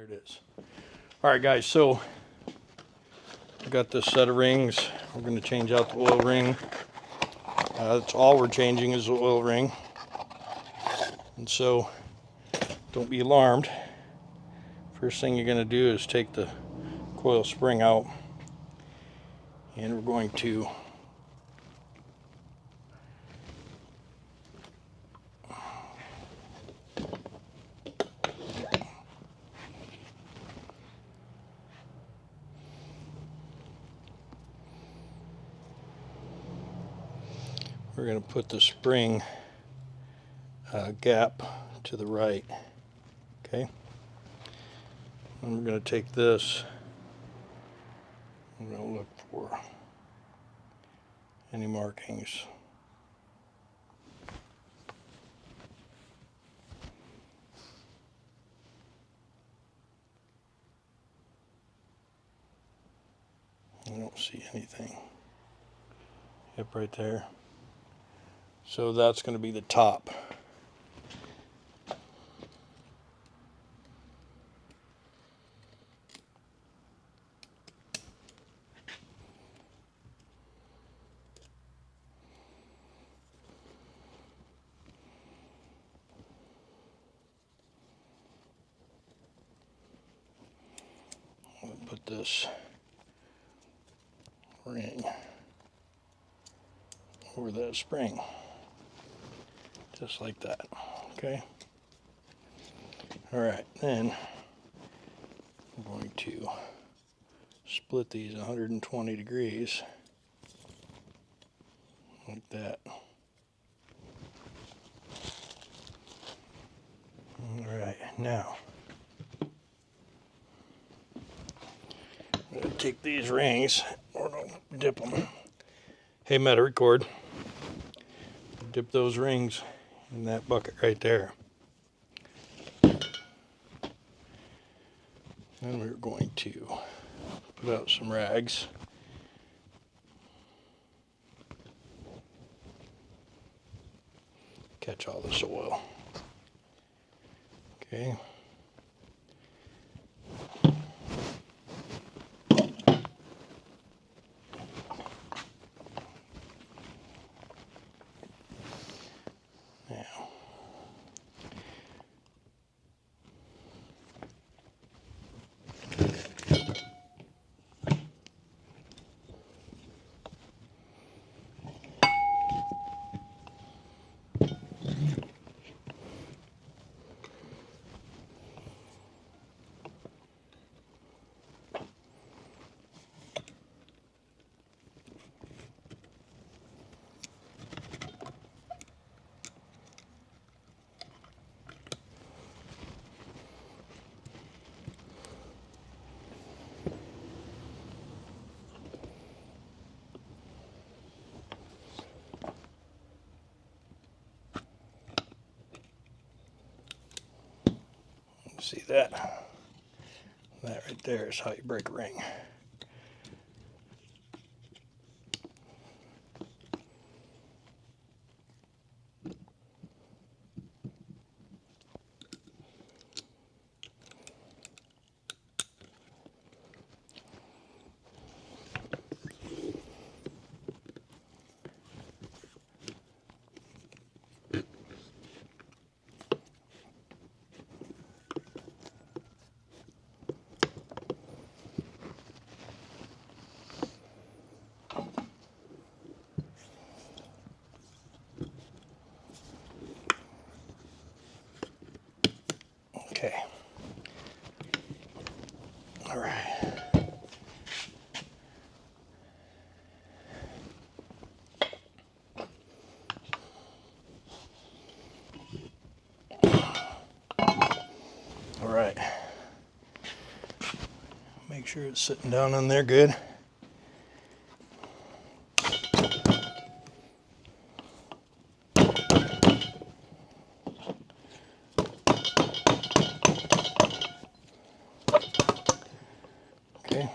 it is. All right, guys, so I got this set of rings. We're going to change out the oil ring. That's all we're changing is the oil ring. And so don't be alarmed. First thing you're going to do is take the coil spring out, and we're going to put the spring gap to the right. Okay, and we're going to take this. I'm going to look for any markings. I don't see anything. Yep, right there. So that's going to be the top. I'm going to put this ring over that spring, just like that. Okay. All right, then I'm going to split these 120 degrees like that. All right, now I'm going to take these rings, or don't dip them. Hey, Meta, record. Dip those rings in that bucket right there. Then we're going to put out some rags. Catch all this oil. Okay. Now, see that? That right there is how you break a ring. Okay. All right. All right. Make sure it's sitting down on there good. Okay.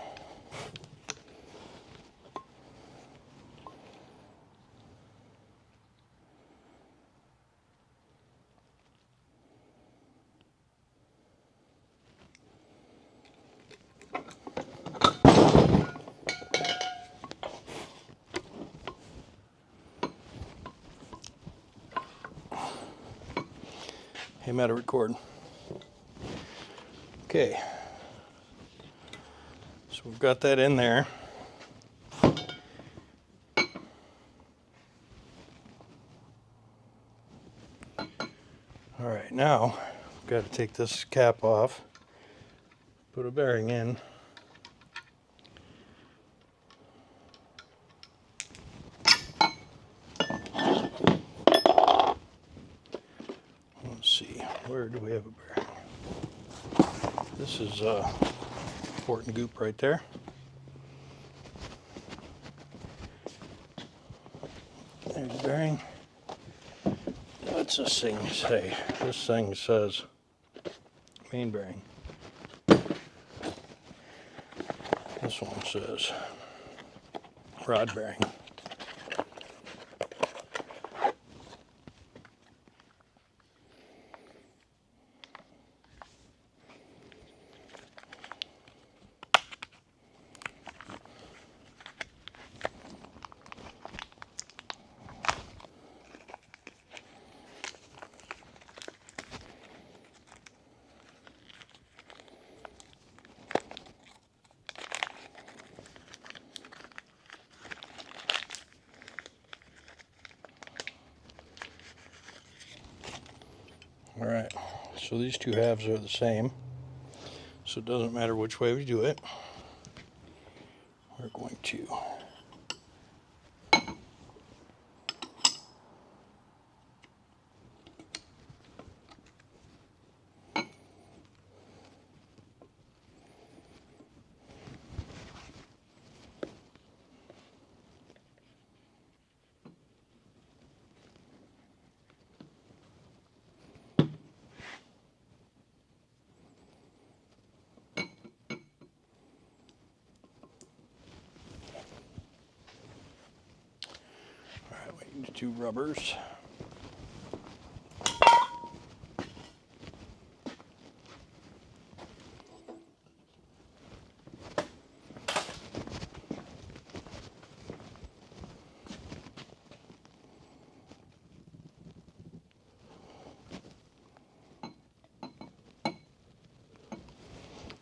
Hey, I'm out of recording. Okay. So we've got that in there. All right, now we've got to take this cap off, put a bearing in. Let's see, where do we have a bearing? This is port and goop right there. There's a bearing. What's this thing say? This thing says main bearing. This one says rod bearing. All right, so these two halves are the same, so it doesn't matter which way we do it. We're going to two rubbers.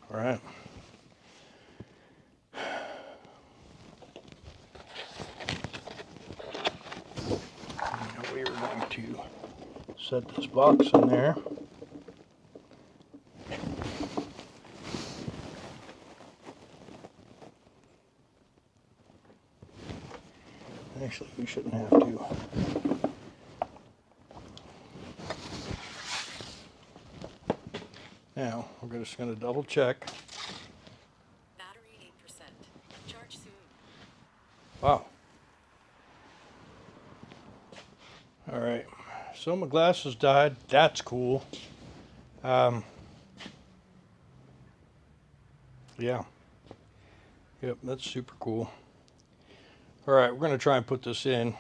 All right. Now we are going to set this box in there. Actually, we shouldn't have to. Now, we're just going to double check. Battery 8%. Charge soon. Wow. All right. So my glasses died. That's cool. Yeah. Yep, that's super cool. All right, we're going to try and put this in.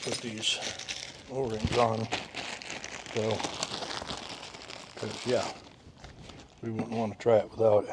Put these O-rings on, so, because yeah, we wouldn't want to try it without it.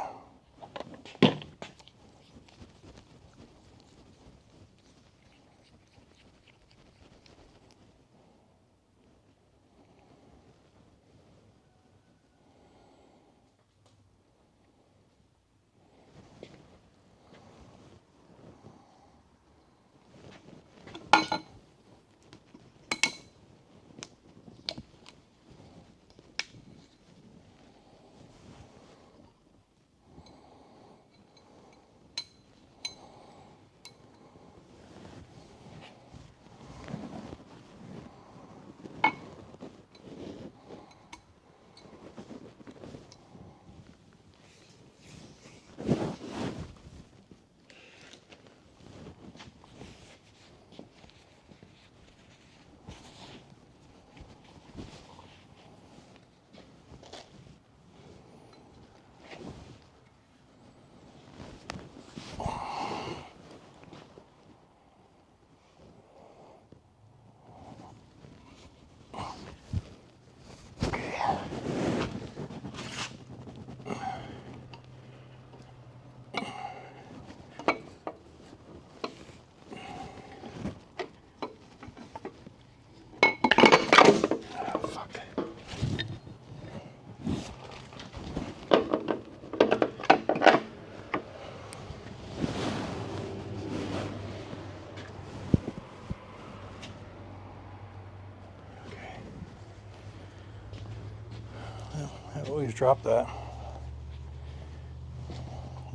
always drop that.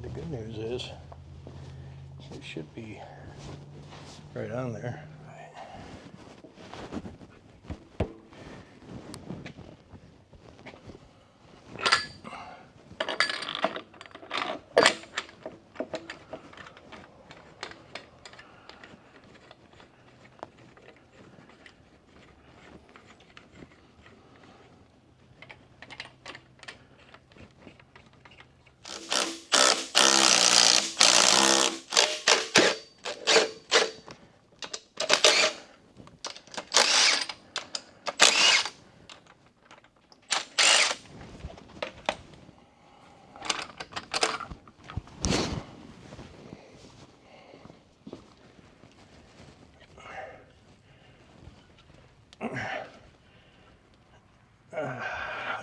The good news is it should be right on there.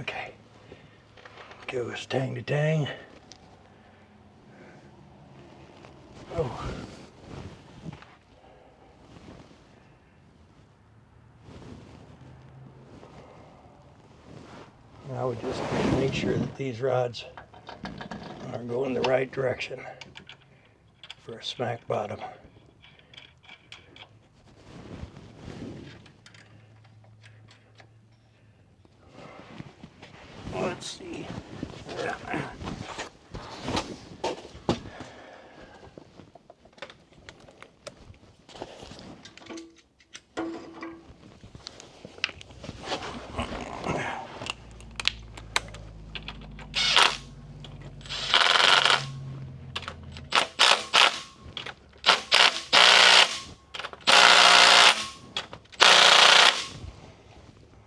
Okay, goes tang to tang. Oh. Now we just make sure that these rods are going the right direction for a smack bottom. Let's see.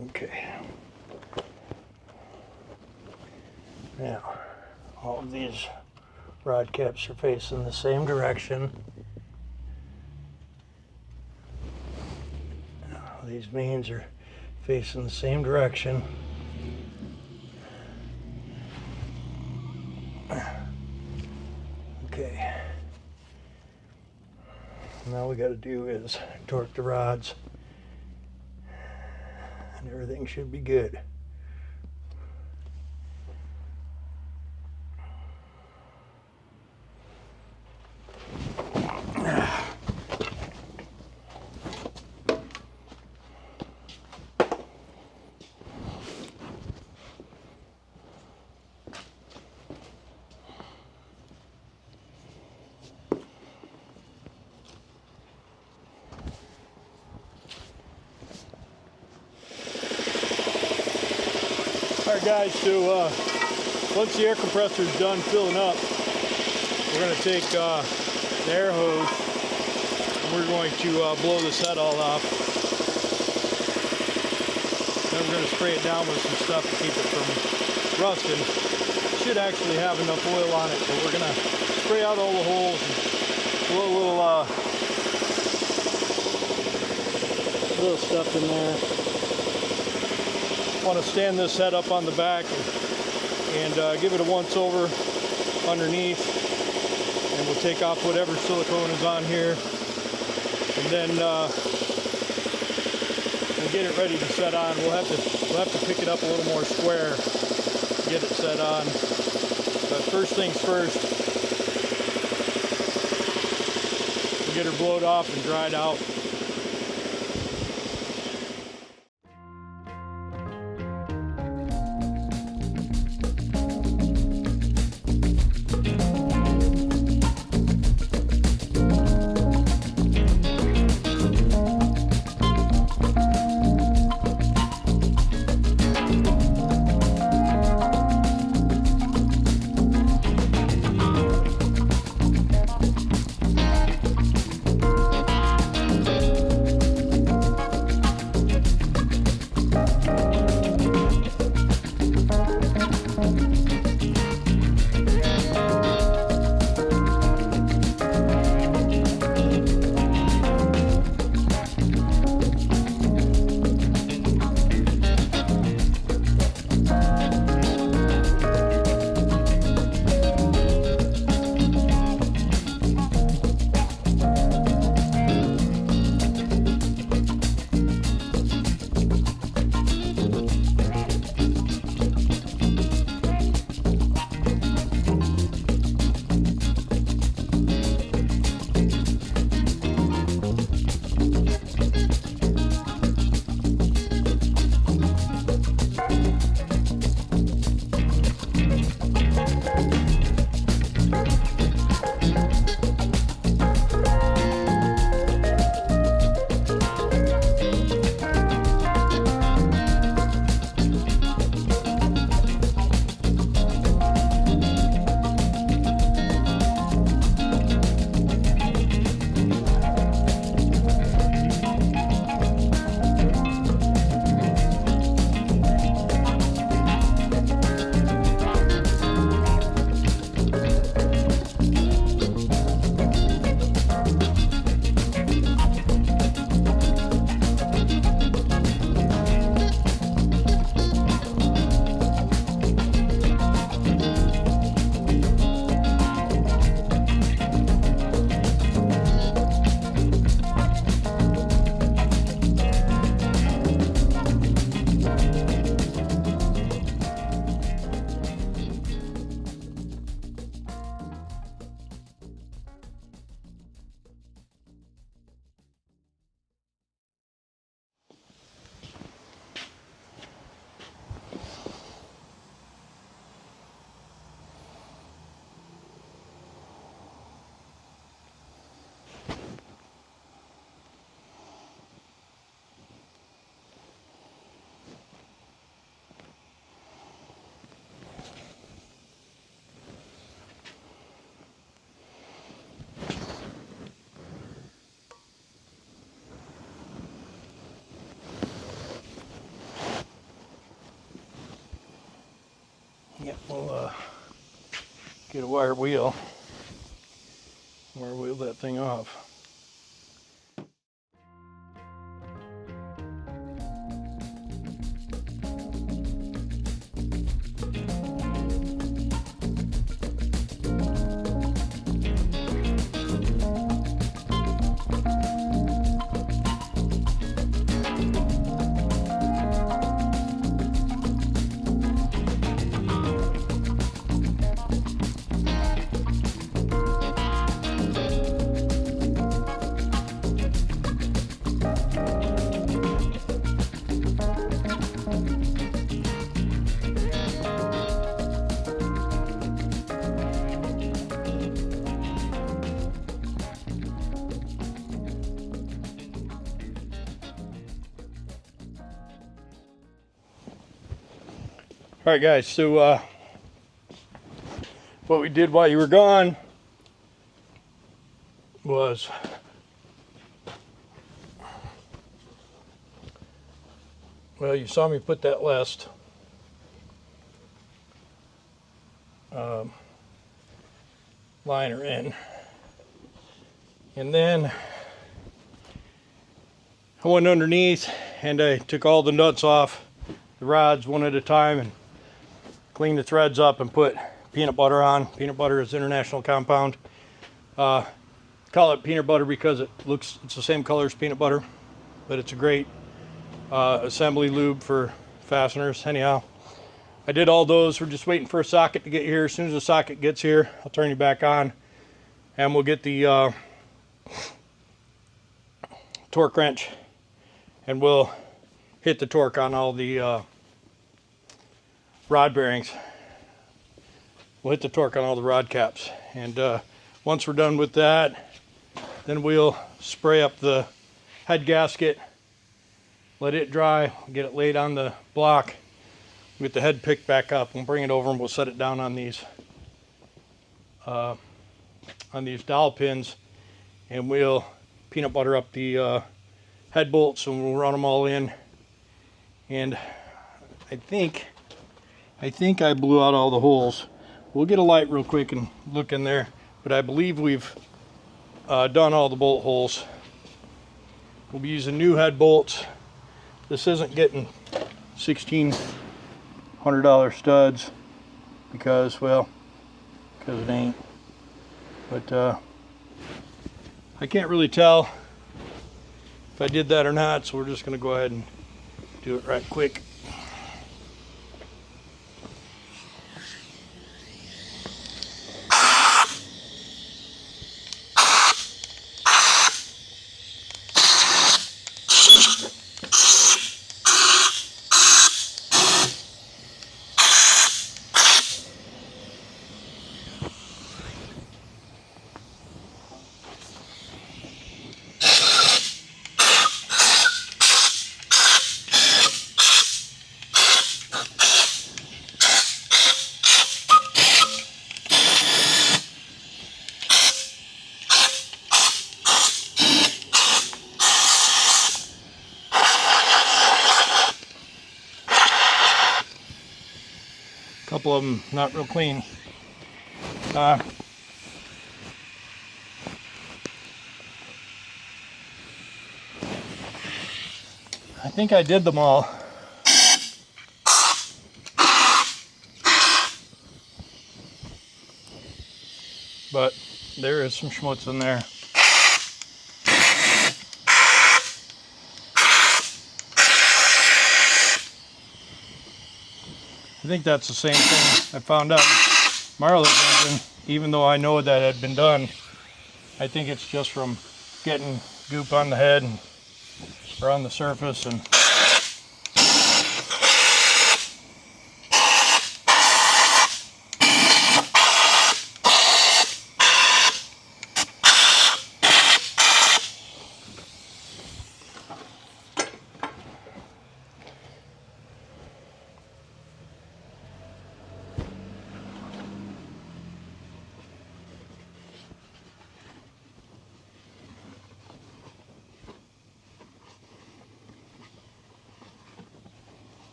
Okay. Now, all of these rod caps are facing the same direction. These mains are facing the same direction. Okay. Now we got to do is torque the rods, and everything should be good. Alright guys, so once the air compressor is done filling up, we're going to take the air hose and we're going to blow this head all off. Then we're going to spray it down with some stuff to keep it from rusting. Should actually have enough oil on it, but we're going to spray out all the holes and blow a little stuff in there. Want to stand this head up on the back and give it a once over underneath, and we'll take off whatever silicone is on here, and then we'll get it ready to set on. We'll have to pick it up a little more square to get it set on. But first things first, we'll get her blowed off and dried out. Yep, we'll get a wire wheel that thing off. All right, guys, so what we did while you were gone was well, you saw me put that last liner in, and then I went underneath and I took all the nuts off the rods one at a time and clean the threads up and put peanut butter on. Peanut butter is international compound. Call it peanut butter because it's the same color as peanut butter, but it's a great assembly lube for fasteners. Anyhow, I did all those. We're just waiting for a socket to get here. As soon as the socket gets here, I'll turn you back on and we'll get the torque wrench and we'll hit the torque on all the rod bearings. We'll hit the torque on all the rod caps, and once we're done with that, then we'll spray up the head gasket, let it dry, get it laid on the block, get the head picked back up, and bring it over and we'll set it down on these dowel pins, and we'll peanut butter up the head bolts and we'll run them all in. And I think I blew out all the holes. We'll get a light real quick and look in there, but I believe we've done all the bolt holes. We'll be using new head bolts. This isn't getting $1,600 studs because it ain't. But I can't really tell if I did that or not, so we're just going to go ahead and do it right quick. Couple of them not real clean. I think I did them all. But there is some schmutz in there. I think that's the same thing I found out Marla's engine, even though I know that had been done. I think it's just from getting goop on the head or on the surface and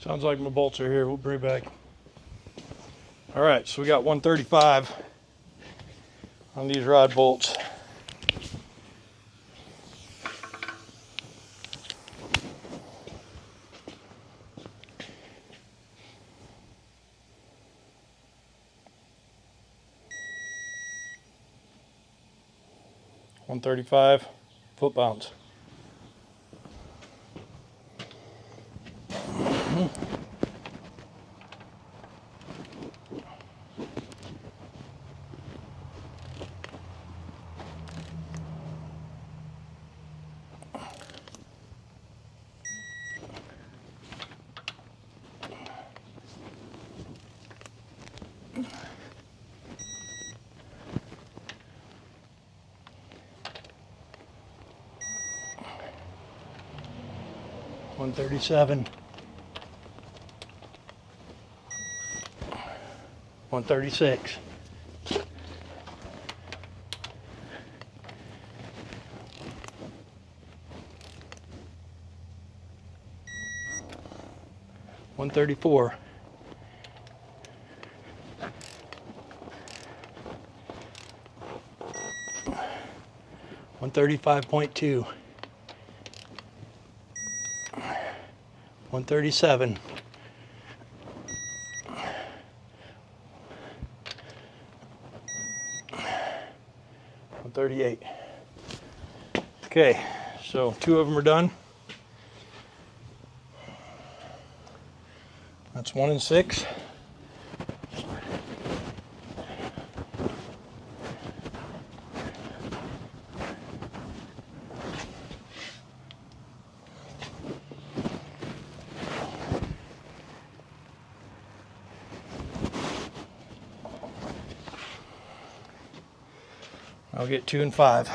Sounds like my bolts are here. We'll bring it back. All right, so we got 135 on these rod bolts. $135 foot pounds. $137, $136, $134, $135.2, $137, $138. Okay, so 2 of them are done. That's 1 and 6. I'll get 2 and 5.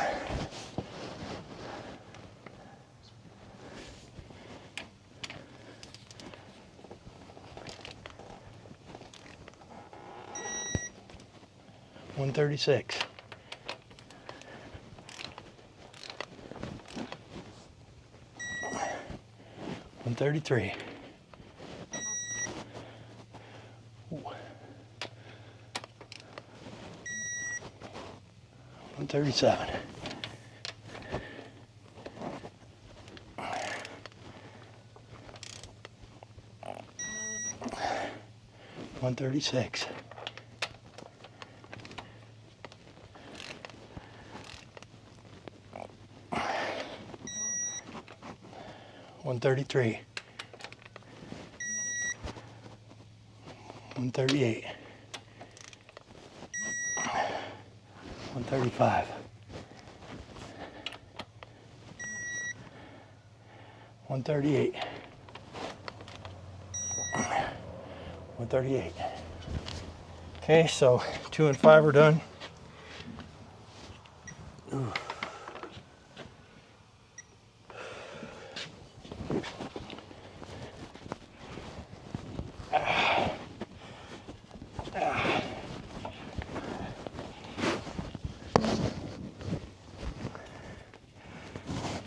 $136. $133. $137. $136. $133. $138. $135. $138. $138. Okay, so 2 and 5 are done. Ooh.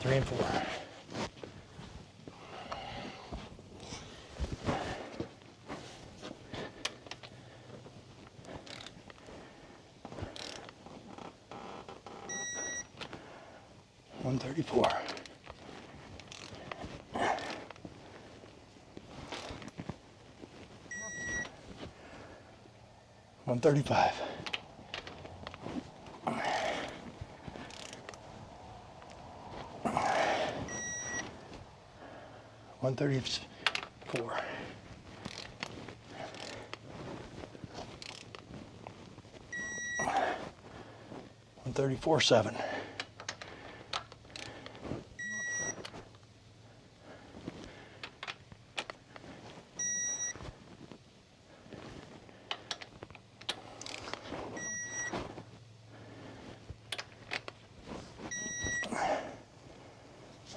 Three and 4. $134. $135. $134. $134.7.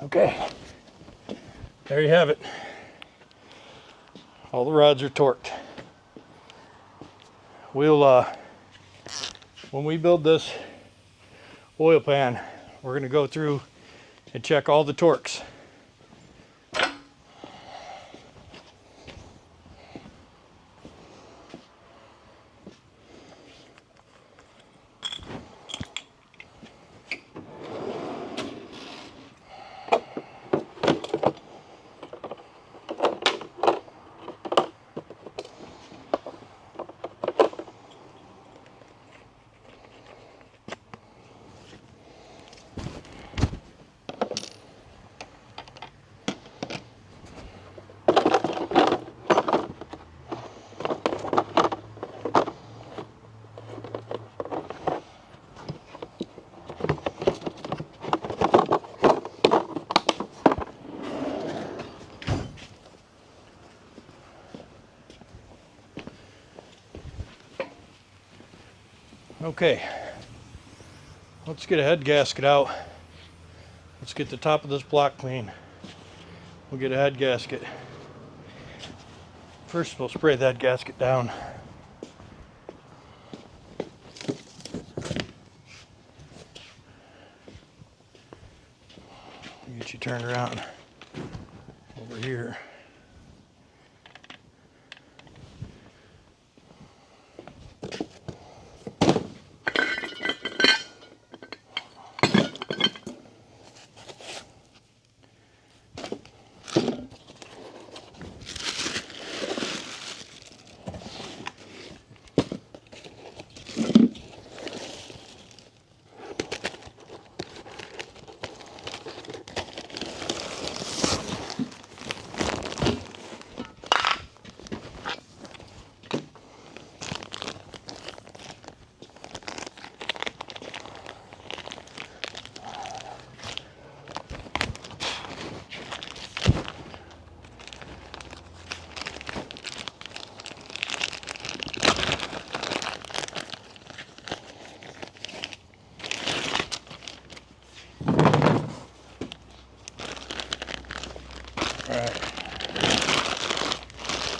Okay, there you have it. All the rods are torqued. We'll, when we build this oil pan, we're gonna go through and check all the torques. Okay, let's get a head gasket out. Let's get the top of this block clean. We'll get a head gasket. First, we'll spray that gasket down. Get you turned around over here.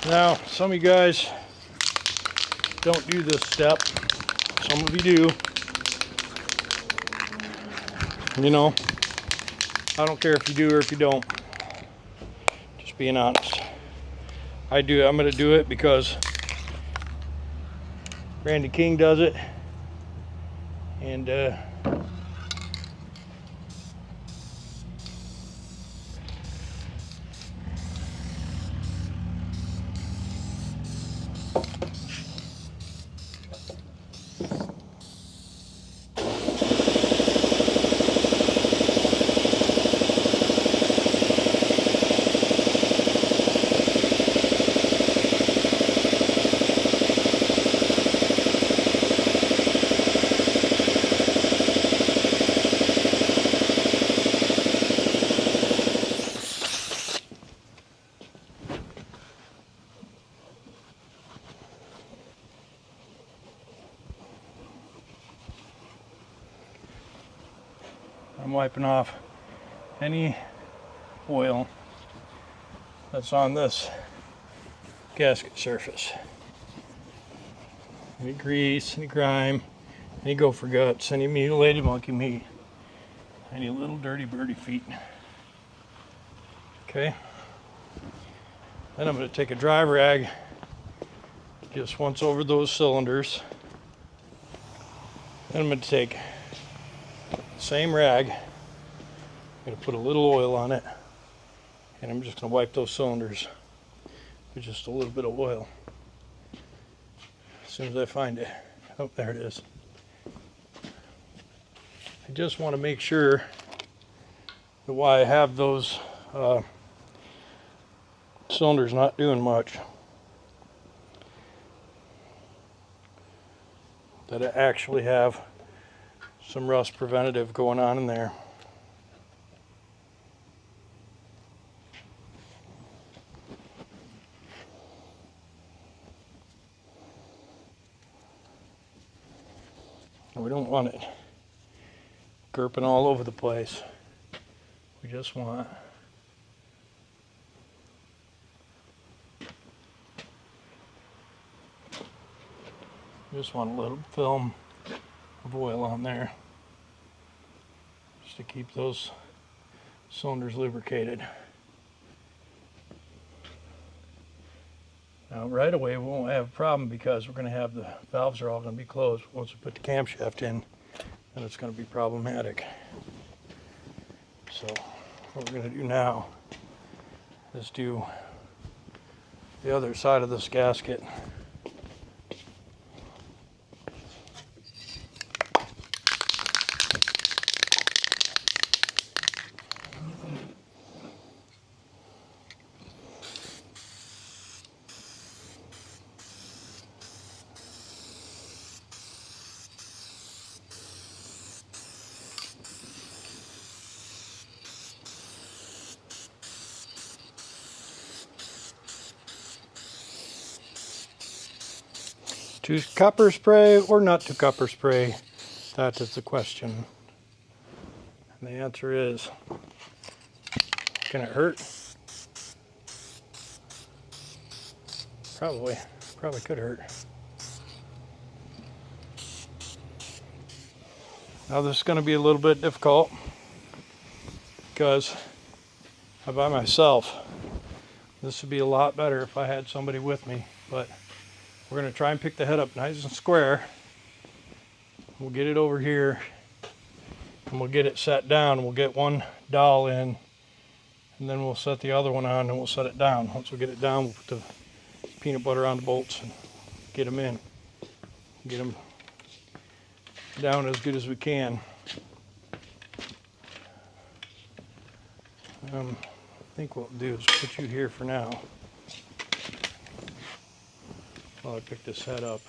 Now, some of you guys don't do this step. Some of you do. You know, I don't care if you do or if you don't. Just being honest. I do. I'm going to do it because Randy King does it. And I'm wiping off any oil that's on this gasket surface. Any grease, any grime, any gopher guts, any mutilated monkey meat, any little dirty birdie feet. Okay. Then I'm going to take a dry rag just once over those cylinders. Then I'm going to take the same rag, I'm going to put a little oil on it, and I'm just going to wipe those cylinders with just a little bit of oil. As soon as I find it. Oh, there it is. I just want to make sure that while I have those cylinders not doing much, that I actually have some rust preventative going on in there. We don't want it gurping all over the place. We just want a little film of oil on there just to keep those cylinders lubricated. Now right away we won't have a problem because we're going to have the valves are all going to be closed. Once we put the camshaft in, then it's going to be problematic. So what we're going to do now is do the other side of this gasket. To copper spray or not to copper spray? That is the question. And the answer is, can it hurt? Probably could hurt. Now this is going to be a little bit difficult because I'm by myself. This would be a lot better if I had somebody with me, but we're going to try and pick the head up nice and square. We'll get it over here and we'll get it set down. We'll get one dowel in and then we'll set the other one on and we'll set it down. Once we get it down, we'll put the peanut butter on the bolts and get them in. Get them down as good as we can. I think what we'll do is put you here for now while I pick this head up.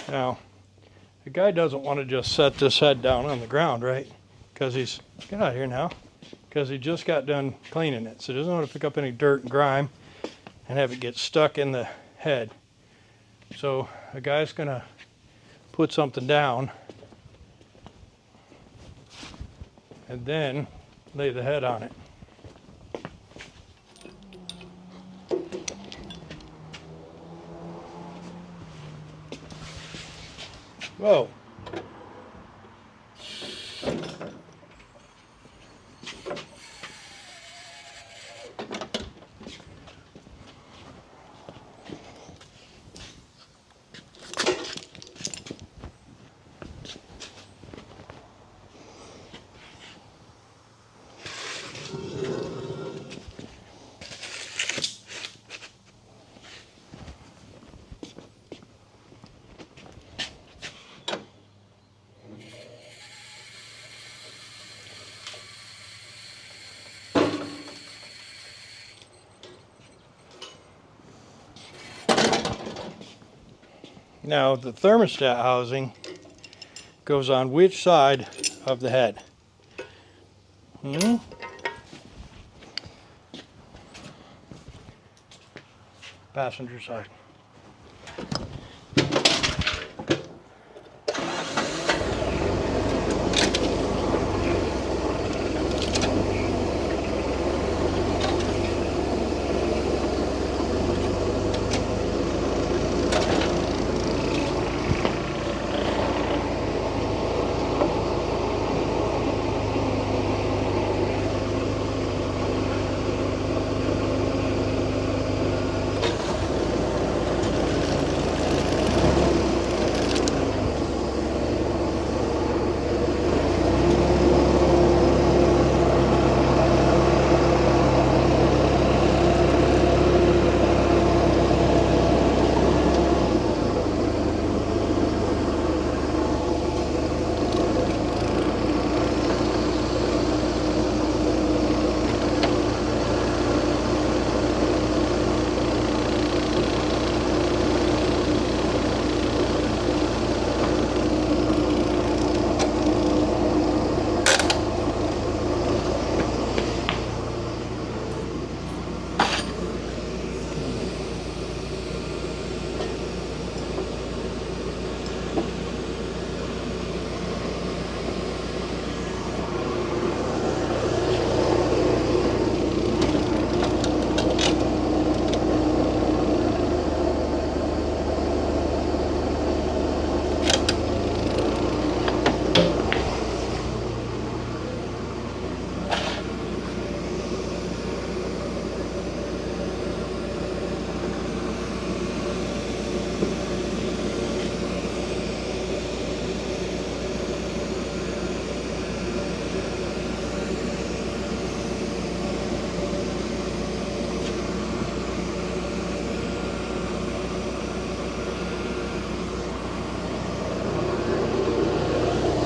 Now, the guy doesn't want to just set this head down on the ground, right? Because he's, get out of here now, because he just got done cleaning it. So he doesn't want to pick up any dirt and grime and have it get stuck in the head. So a guy's gonna put something down and then lay the head on it. Whoa. Now the thermostat housing goes on which side of the head? Passenger side.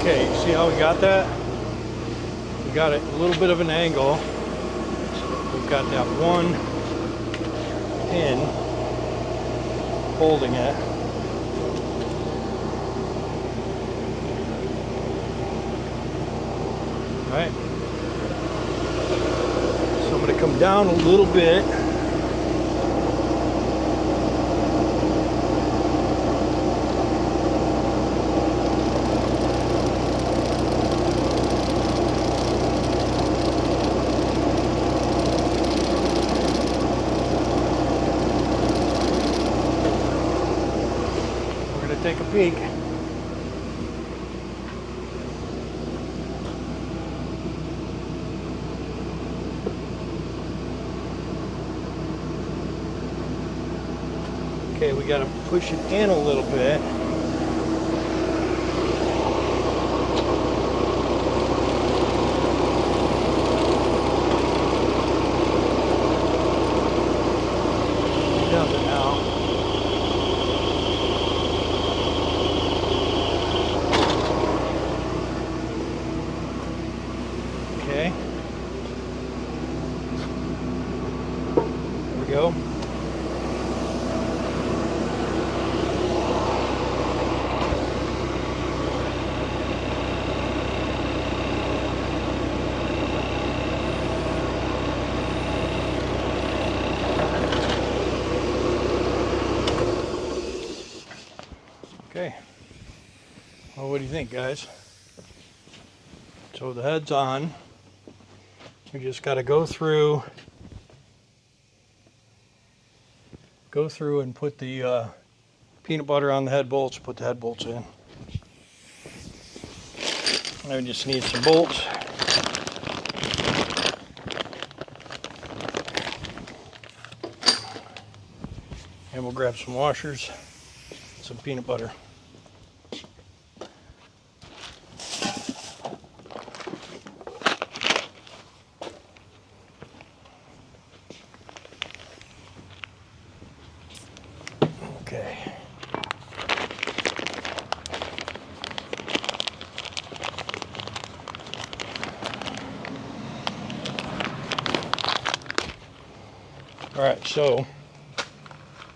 Okay, see how we got that? We got it a little bit of an angle. We've got that one pin holding it. Right? So I'm going to come come down a little bit. We're going to take a peek. Okay, we got to push it in a little bit. It does it now. Okay. There we go. Okay, well, what do you think, guys? So the head's on. We just got to go through and put the peanut butter on the head bolts, put the head bolts in. Now we just need some bolts. And we'll grab some washers, some peanut butter. Okay. All right, so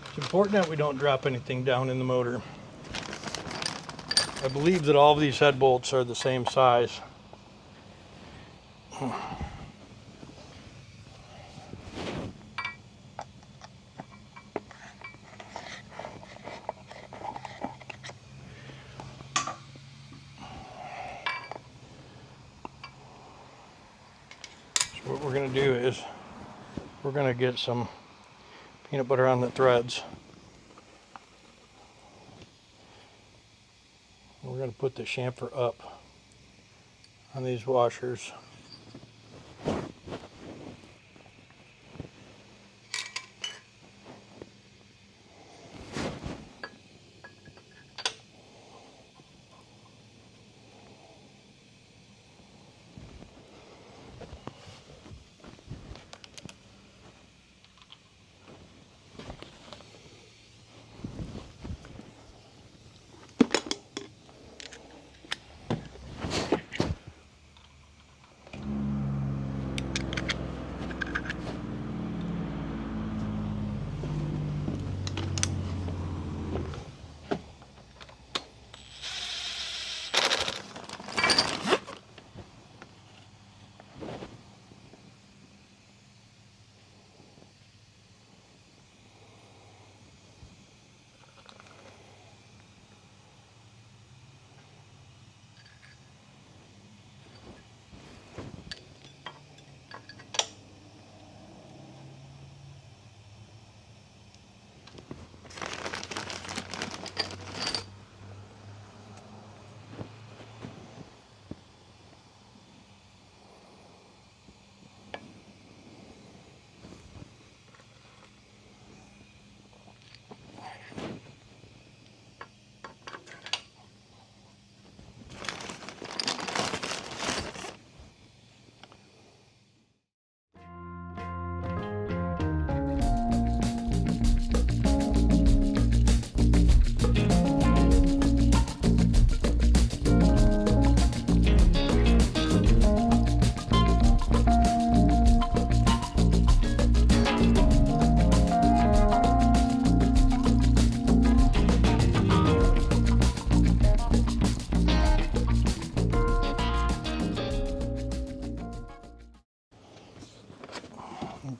it's important that we don't drop anything down in the motor. I believe that all of these head bolts are the same size. So what we're going to do is we're going to get some peanut butter on the threads. We're going to put the chamfer up on these washers.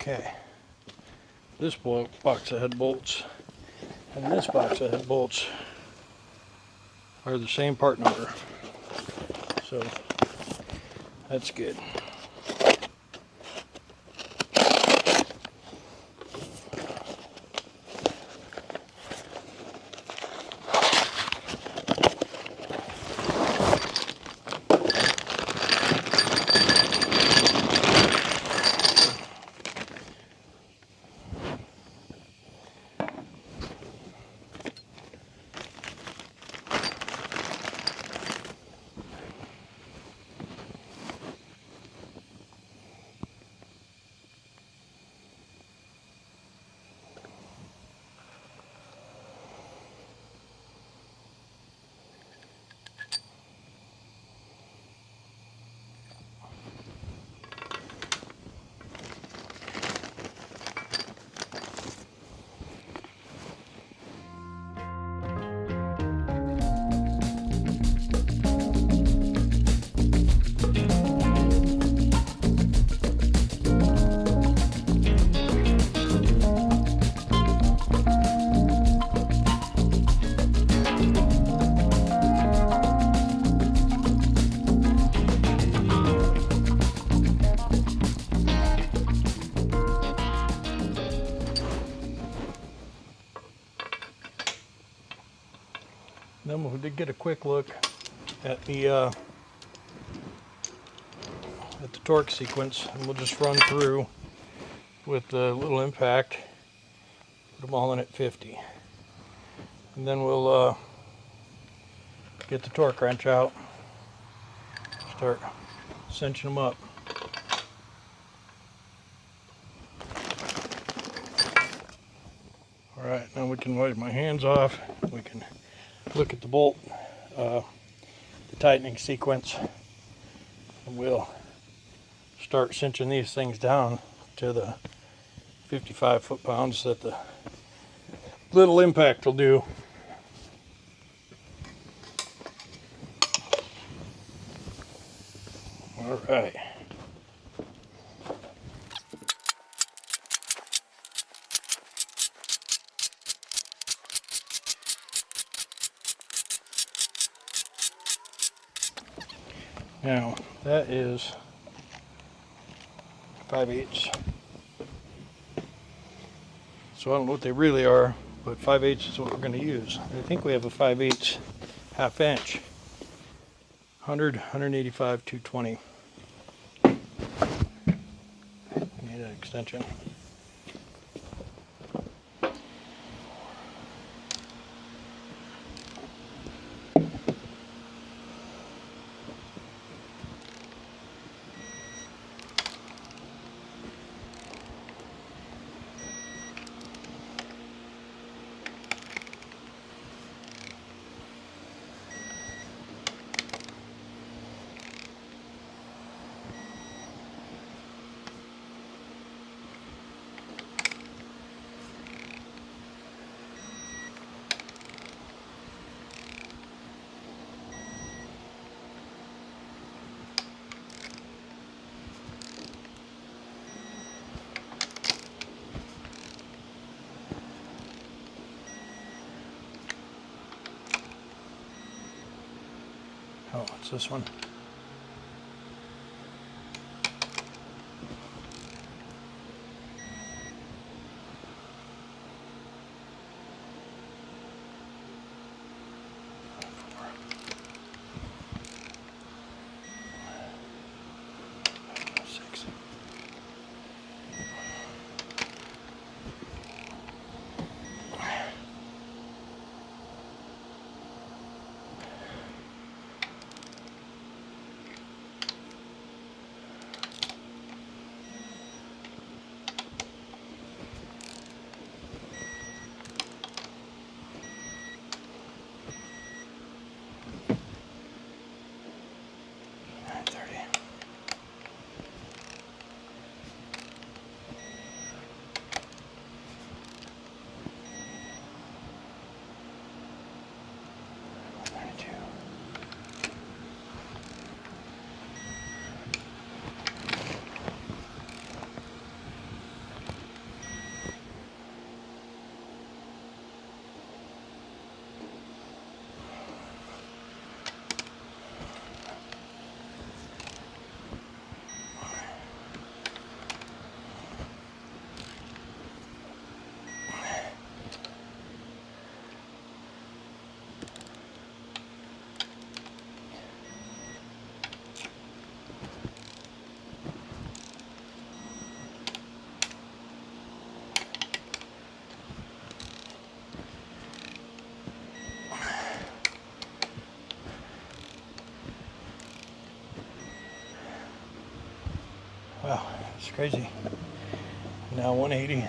Okay. This box of head bolts and this box of head bolts are the same part number. So that's good. Then we did get a quick look at the torque sequence, and we'll just run through with the little impact, put them all in at 50, and then we'll get the torque wrench out, start cinching them up. All right, now we can wipe my hands off. We can look at the bolt, the tightening sequence, and we'll start cinching these things down to the 55 foot-pounds that the little impact will do. All right. Now, that is 5/8. So I don't know what they really are, but 5/8 is what we're going to use. I think we have a 5/8 half inch. 100, 185, 220. Need an extension. Oh, it's this one. Six. Wow, it's crazy. Now 180.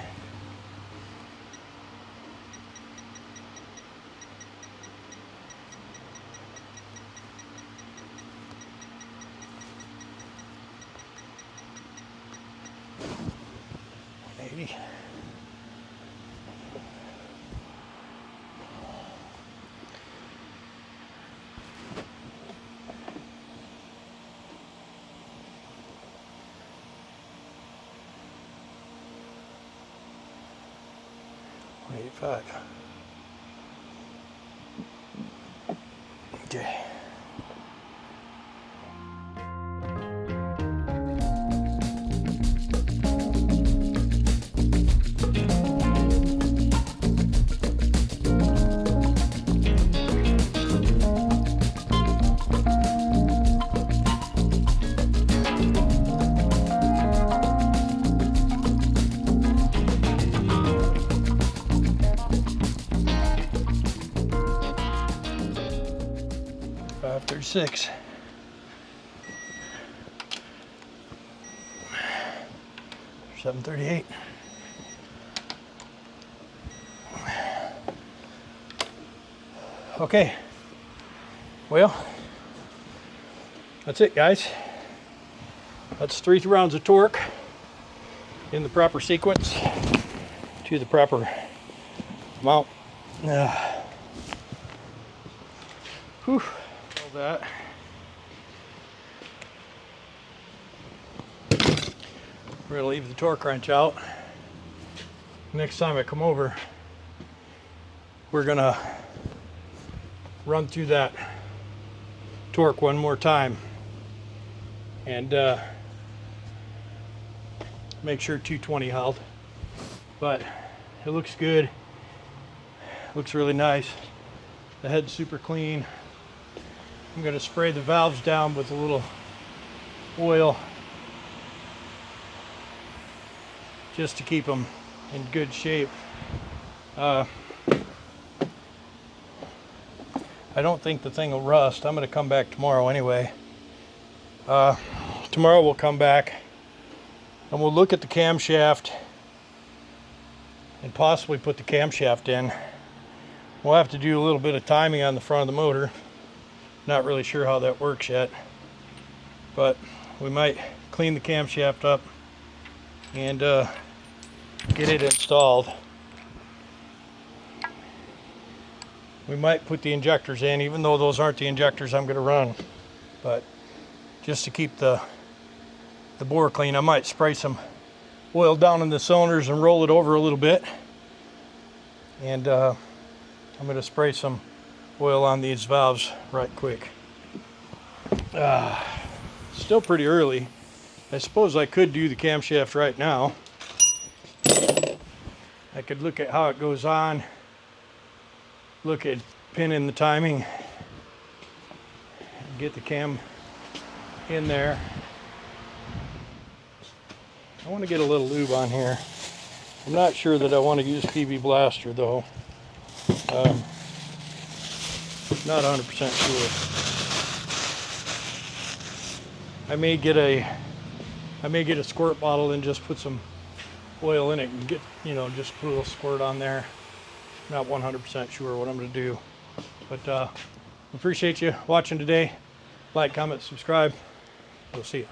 $85. Okay. $536. $738. Okay. Well, that's it, guys. That's 3 rounds of torque in the proper sequence to the proper amount. Whew. All that. We're gonna leave the torque wrench out. Next time I come over, we're gonna run through that torque one more time and make sure 220 held. But it looks good. Looks really nice. The head's super clean. I'm going to spray the valves down with a little oil just to keep them in good shape. I don't think the thing will rust. I'm going to come back tomorrow anyway. Tomorrow we'll come back and we'll look at the camshaft and possibly put the camshaft in. We'll have to do a little bit of timing on the front of the motor. Not really sure how that works yet, but we might clean the camshaft up and get it installed. We might put the injectors in, even though those aren't the injectors I'm going to run, but just to keep the bore clean, I might spray some oil down in the cylinders and roll it over a little bit, and I'm going to spray some oil on these valves right quick. Still pretty early. I suppose I could do the camshaft right now. I could look at how it goes on, look at pinning the timing, get the cam in there. I want to get a little lube on here. I'm not sure that I want to use PB Blaster though. Not 100% sure. I may get a squirt bottle and just put some oil in it and get, just put a little squirt on there. Not 100% sure what I'm going to do, but appreciate you watching today. Like, comment, subscribe. We'll see you.